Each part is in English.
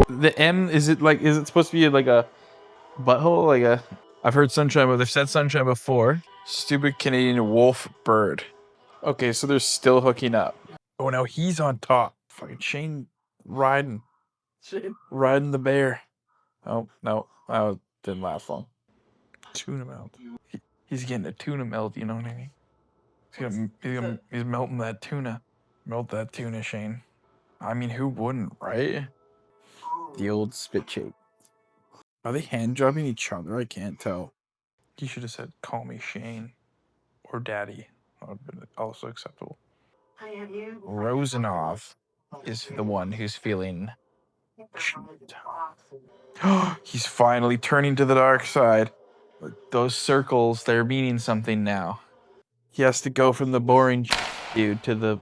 The M, is it supposed to be like a butthole? Like a, I've heard sunshine, but they've said sunshine before. Stupid Canadian wolf bird. Okay, so they're still hooking up. Oh, now he's on top. Fucking Shane riding the bear. Oh, no, that didn't last long. Tuna melt. He's getting a tuna melt, you know what I mean? He's melting that tuna. Melt that tuna, Shane. I mean, who wouldn't, right? The old spit shake. Are they hand jobbing each other? I can't tell. He should have said, "Call me Shane," or "Daddy." That would have been also acceptable. Rosanov is the one who's feeling cheated. He's finally turning to the dark side. Those circles, they're meaning something now. He has to go from the boring dude to the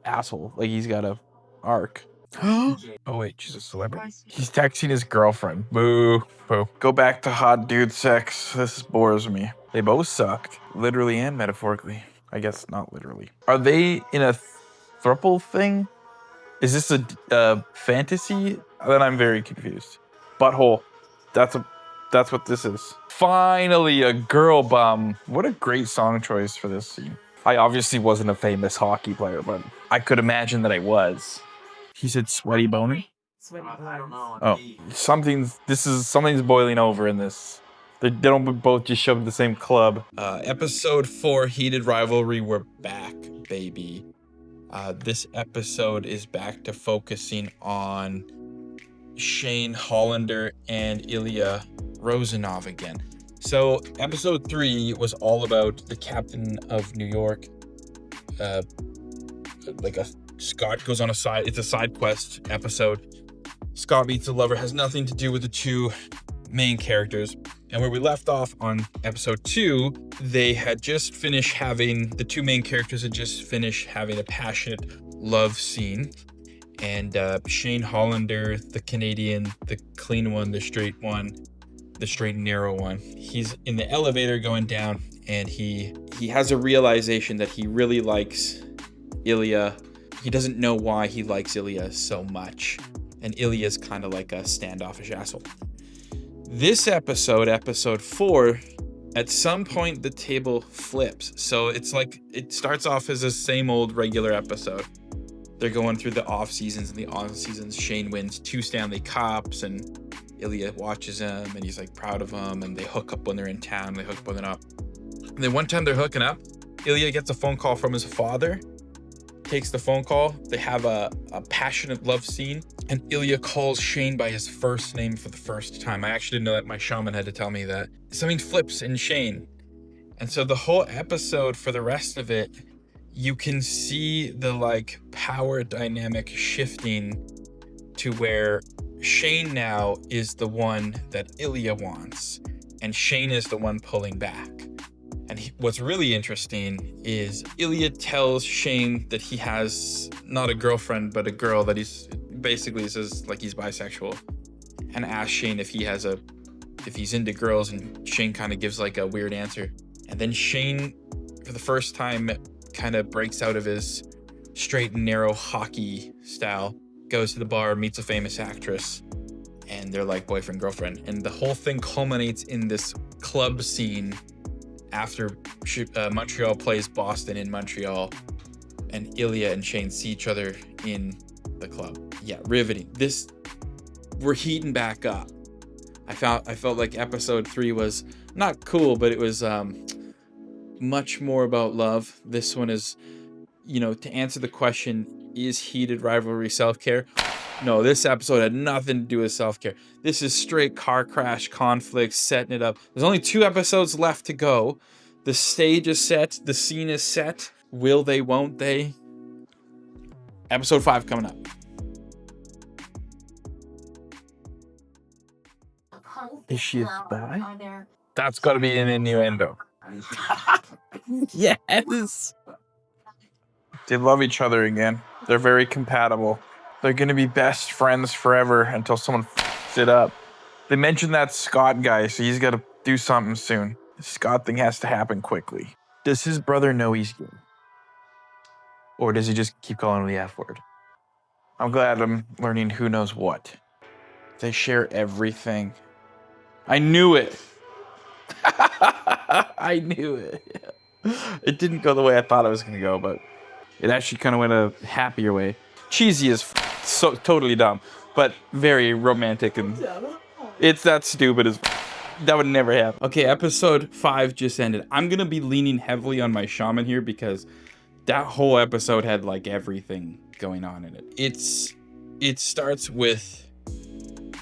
asshole. Like he's got a arc. Oh wait, she's a celebrity. He's texting his girlfriend. Boo. Boo. Go back to hot dude sex. This bores me. They both sucked. Literally and metaphorically. I guess not literally. Are they in a throuple thing? Is this a fantasy? Then I'm very confused. Butthole. That's what this is. Finally, a girl bum. What a great song choice for this scene. I obviously wasn't a famous hockey player, but I could imagine that I was. He said sweaty boner? I don't know. Oh, something's boiling over in this. They don't both just show up at the same club. Episode 4, Heated Rivalry, we're back, baby. This episode is back to focusing on Shane Hollander and Ilya Rosanov again. So episode 3 was all about the captain of New York. Scott goes on it's a side quest episode. Scott meets a lover, has nothing to do with the two main characters. And where we left off on episode 2, the two main characters had just finished having a passionate love scene. And Shane Hollander, the Canadian, the clean one, the straight and narrow one, he's in the elevator going down, and he has a realization that he really likes Ilya. He doesn't know why he likes Ilya so much. And Ilya's kind of like a standoffish asshole. This episode 4, at some point the table flips. So it's like, it starts off as the same old regular episode. They're going through the off seasons, and the off seasons, Shane wins 2 Stanley Cups, and Ilya watches him, and he's like proud of him, and they hook up when they're in town, they hook up when they're not. And then one time they're hooking up, Ilya gets a phone call from his father, takes the phone call, they have a passionate love scene, and Ilya calls Shane by his first name for the first time. I actually didn't know that. My shaman had to tell me that. Something flips in Shane. And so the whole episode, for the rest of it, you can see the power dynamic shifting to where Shane now is the one that Ilya wants, and Shane is the one pulling back. And what's really interesting is Ilya tells Shane that he has not a girlfriend, but a girl that he's basically says he's bisexual, and asks Shane if he's into girls, and Shane kind of gives a weird answer. And then Shane, for the first time, kind of breaks out of his straight and narrow hockey style, goes to the bar, meets a famous actress, and they're like boyfriend, girlfriend. And the whole thing culminates in this club scene after Montreal plays Boston in Montreal, and Ilya and Shane see each other in the club. Yeah, riveting. We're heating back up. I felt like episode 3 was not cool, but it was much more about love. This one is, to answer the question, is Heated Rivalry self-care? No, this episode had nothing to do with self-care. This is straight car crash conflict, setting it up. There's only 2 episodes left to go. The stage is set. The scene is set. Will they, won't they? Episode 5 coming up. Is she a spy? That's got to be an innuendo. Yes! They love each other again. They're very compatible. They're going to be best friends forever until someone f***s it up. They mentioned that Scott guy, so he's got to do something soon. Scott thing has to happen quickly. Does his brother know he's gay? Or does he just keep calling him the F word? I'm glad I'm learning who knows what. They share everything. I knew it. I knew it. It didn't go the way I thought it was going to go, but it actually kind of went a happier way. Cheesy as so totally dumb, but very romantic, and it's that stupid as that would never happen. Okay, episode 5 just ended. I'm going to be leaning heavily on my shaman here because that whole episode had like everything going on in it. It starts with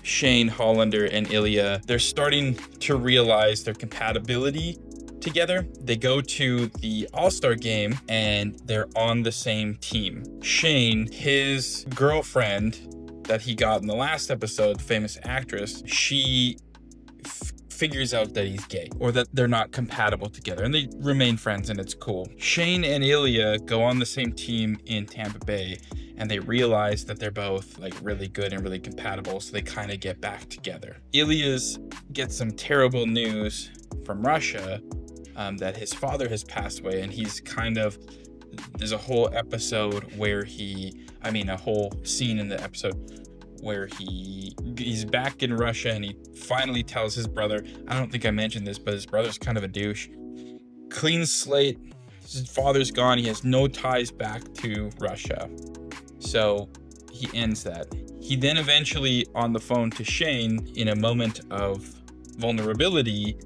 Shane, Hollander, and Ilya. They're starting to realize their compatibility together. They go to the All-Star game and they're on the same team. Shane, his girlfriend that he got in the last episode, famous actress, she figures out that he's gay or that they're not compatible together, and they remain friends, and it's cool. Shane and Ilya go on the same team in Tampa Bay, and they realize that they're both like really good and really compatible, so they kind of get back together. Ilya's gets some terrible news from Russia that his father has passed away, and he's kind of, there's a whole episode where a whole scene in the episode where he's back in Russia, and he finally tells his brother, I don't think I mentioned this, but his brother's kind of a douche. Clean slate, his father's gone, he has no ties back to Russia. So he ends that. He then eventually, on the phone to Shane, in a moment of vulnerability,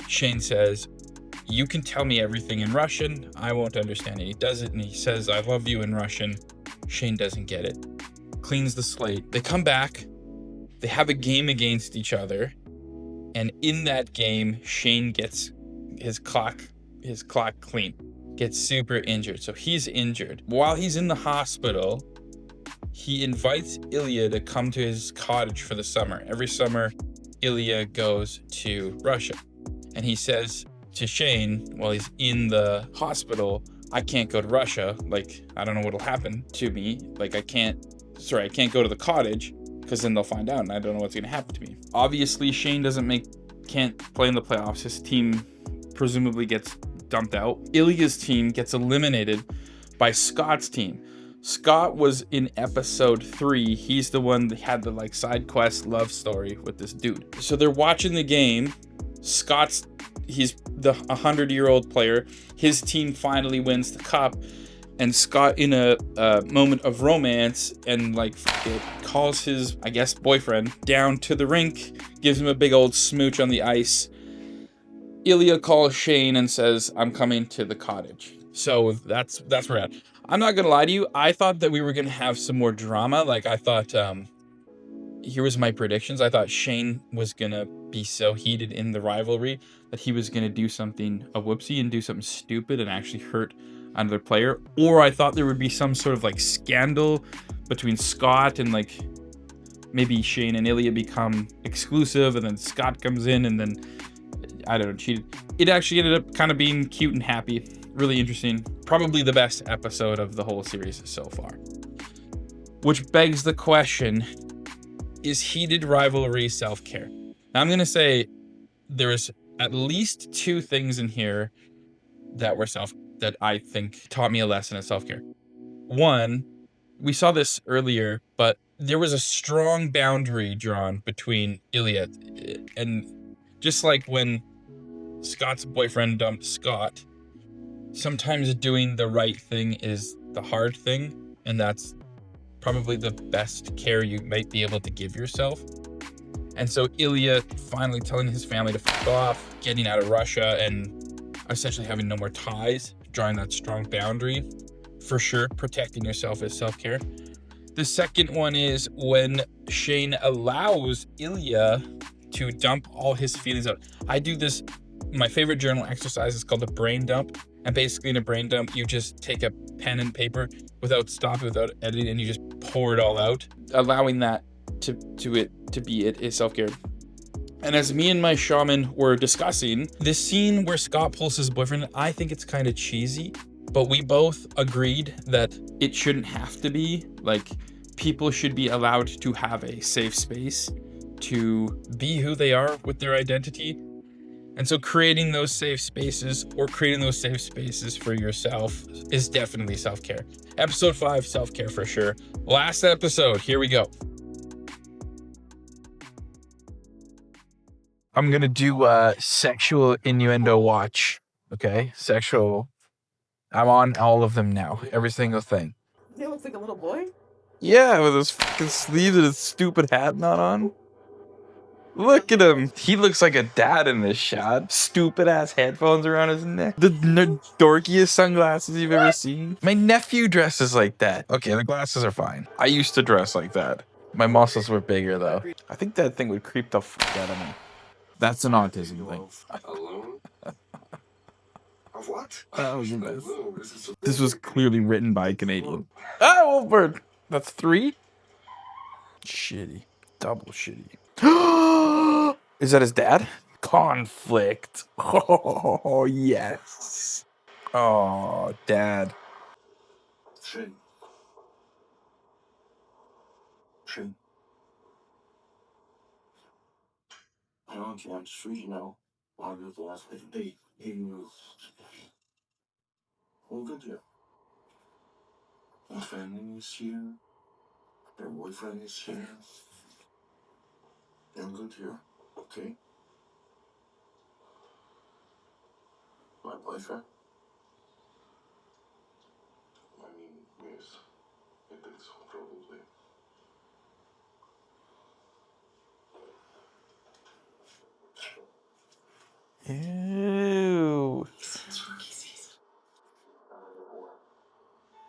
Shane says, you can tell me everything in Russian, I won't understand it. He does it, and he says, I love you in Russian. Shane doesn't get it. Cleans the slate. They come back, they have a game against each other, and in that game, Shane gets his clock clean, gets super injured. So he's injured. While he's in the hospital, he invites Ilya to come to his cottage for the summer. Every summer, Ilya goes to Russia, and he says to Shane while he's in the hospital, I can't go to Russia. Like, I don't know what'll happen to me. Like, I can't go to the cottage because then they'll find out and I don't know what's going to happen to me. Obviously, Shane can't play in the playoffs. His team presumably gets dumped out. Ilya's team gets eliminated by Scott's team. Scott was in episode 3. He's the one that had the like side quest love story with this dude. So they're watching the game. He's the 100-year-old player. His team finally wins the cup. And Scott, in a moment of romance and like calls his, I guess, boyfriend down to the rink, gives him a big old smooch on the ice. Ilya calls Shane and says, I'm coming to the cottage. So that's where we're at. I'm not gonna lie to you, I thought that we were gonna have some more drama. Like, I thought, here was my predictions. I thought Shane was gonna be so heated in the rivalry that he was gonna do something, a whoopsie, and do something stupid and actually hurt another player. Or I thought there would be some sort of like scandal between Scott and like maybe Shane and Ilya become exclusive, and then Scott comes in and then, I don't know, cheated. It actually ended up kind of being cute and happy. Really interesting. Probably the best episode of the whole series so far. Which begs the question, is heated rivalry self-care? Now I'm going to say there's at least 2 things in here that I think taught me a lesson of self-care. One, we saw this earlier, but there was a strong boundary drawn between Ilya and just like when Scott's boyfriend dumped Scott, sometimes doing the right thing is the hard thing, and that's probably the best care you might be able to give yourself. And so Ilya finally telling his family to fuck off, getting out of Russia, and essentially having no more ties, drawing that strong boundary. For sure, protecting yourself is self-care. The second one is when Shane allows Ilya to dump all his feelings out. I do this, my favorite journal exercise is called a brain dump. And basically in a brain dump, you just take a pen and paper without stopping, without editing, and you just pour it all out. Allowing that to be it is self-care. And as me and my shaman were discussing, this scene where Scott pulls his boyfriend, I think it's kind of cheesy, but we both agreed that it shouldn't have to be. Like, people should be allowed to have a safe space to be who they are with their identity. And so creating those safe spaces or creating those safe spaces for yourself is definitely self-care. Episode 5, self-care for sure. Last episode, here we go. I'm gonna do sexual innuendo watch. Okay, sexual. I'm on all of them now, every single thing. He looks like a little boy. Yeah, with his fucking sleeves and his stupid hat not on. Look at him. He looks like a dad in this shot. Stupid ass headphones around his neck. The dorkiest sunglasses you've ever seen. My nephew dresses like that. Okay, the glasses are fine. I used to dress like that. My muscles were bigger though. I think that thing would creep the fuck out of me. That's an autism thing. Alone? Of what? That was a mess. This was clearly written by a Canadian. Ah, Wolfbird. That's 3? Shitty. Double shitty. Is that his dad? Conflict. Oh, yes. Oh, dad. Shane. Shane. I don't want to, you know, on the last day, he was all good here. My family is here. Their boyfriend is here. I'm good here, okay? My boyfriend? I mean, yes. I think so, probably. Ew.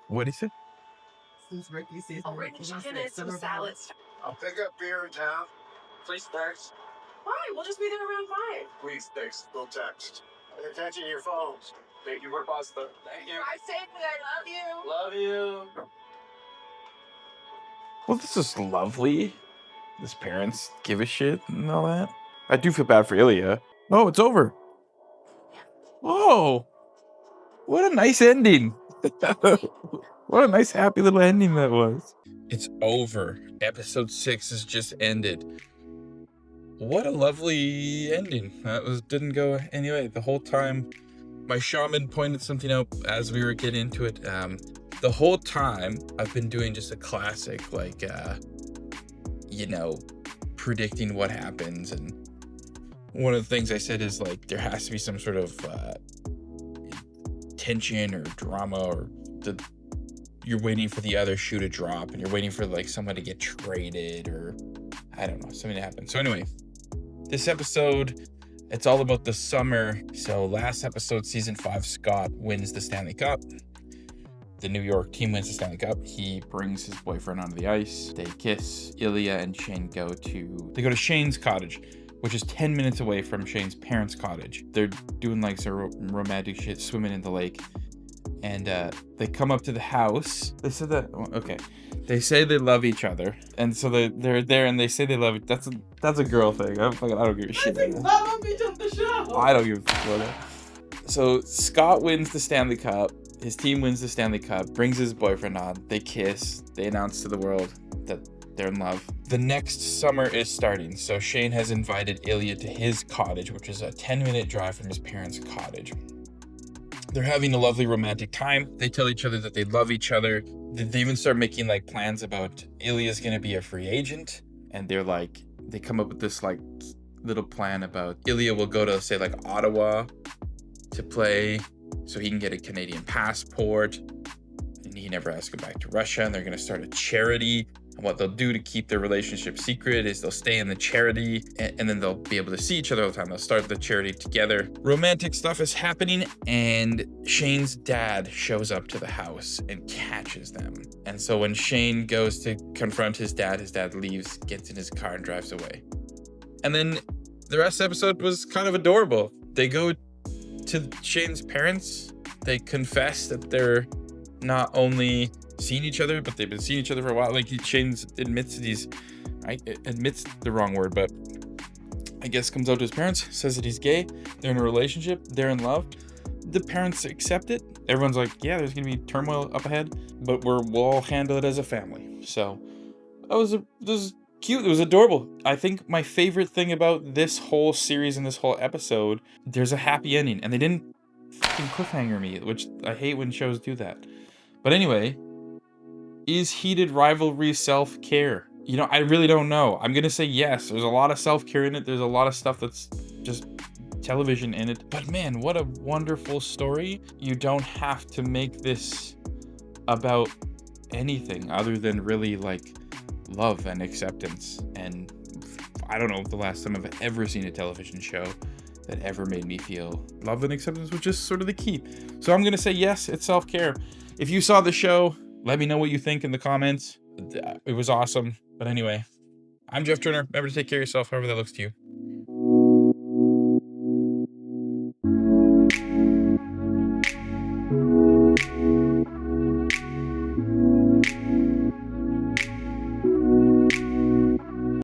What'd he say? Since Ricky sees I'll bring chicken and some salads. I'll pick up beer in town. Please, thanks. Why? We'll just be there around 5. Please, thanks. Go text. Pay attention to your phones. Thank you for pasta. Thank you. I say that I love you. Love you. Well, this is lovely. His parents give a shit and all that. I do feel bad for Ilya. Oh, it's over. Oh, what a nice ending. What a nice, happy little ending that was. It's over. Episode 6 has just ended. What a lovely ending. That didn't go anyway. The whole time, my shaman pointed something out as we were getting into it. The whole time, I've been doing just a classic, like, you know, predicting what happens. And one of the things I said is, like, there has to be some sort of tension or drama, or you're waiting for the other shoe to drop, and you're waiting for, like, someone to get traded, or I don't know, something to happen. So anyway, this episode, it's all about the summer. So last episode, season 5, Scott wins the Stanley Cup. The New York team wins the Stanley Cup. He brings his boyfriend onto the ice. They kiss. Ilya and Shane go to Shane's cottage, which is 10 minutes away from Shane's parents' cottage. They're doing like some romantic shit, swimming in the lake. And they come up to the house. They said that, okay. They say they love each other. And so they're there and they say they love it. That's a girl thing. I don't give a shit. I think Mama beat up the show. I don't give a fuck about that. So Scott wins the Stanley Cup. His team wins the Stanley Cup, brings his boyfriend on. They kiss. They announce to the world that they're in love. The next summer is starting. So Shane has invited Ilya to his cottage, which is a 10-minute drive from his parents' cottage. They're having a lovely romantic time. They tell each other that they love each other. They even start making like plans about Ilya's gonna be a free agent. And they come up with this like little plan about Ilya will go to, say, like Ottawa to play so he can get a Canadian passport. And he never has to go back to Russia. And they're gonna start a charity. And what they'll do to keep their relationship secret is they'll stay in the charity, and then they'll be able to see each other all the time. They'll start the charity together. Romantic stuff is happening, and Shane's dad shows up to the house and catches them. And so when Shane goes to confront his dad leaves, gets in his car, and drives away. And then the rest of the episode was kind of adorable. They go to Shane's parents. They confess that they're not only seeing each other, but they've been seeing each other for a while. Like Shane admits admits the wrong word, but I guess comes out to his parents, says that he's gay. They're in a relationship. They're in love. The parents accept it. Everyone's like, yeah, there's gonna be turmoil up ahead, but we'll all handle it as a family. So this is cute. It was adorable. I think my favorite thing about this whole series and this whole episode, there's a happy ending, and they didn't fucking cliffhanger me, which I hate when shows do that. But anyway, is Heated Rivalry self-care? You know, I really don't know. I'm gonna say yes. There's a lot of self-care in it. There's a lot of stuff that's just television in it. But man, what a wonderful story. You don't have to make this about anything other than really like love and acceptance. And I don't know the last time I've ever seen a television show that ever made me feel love and acceptance, which is sort of the key. So I'm gonna say yes, it's self-care. If you saw the show, let me know what you think in the comments. It was awesome. But anyway, I'm Jeff Turner. Remember to take care of yourself, however that looks to you.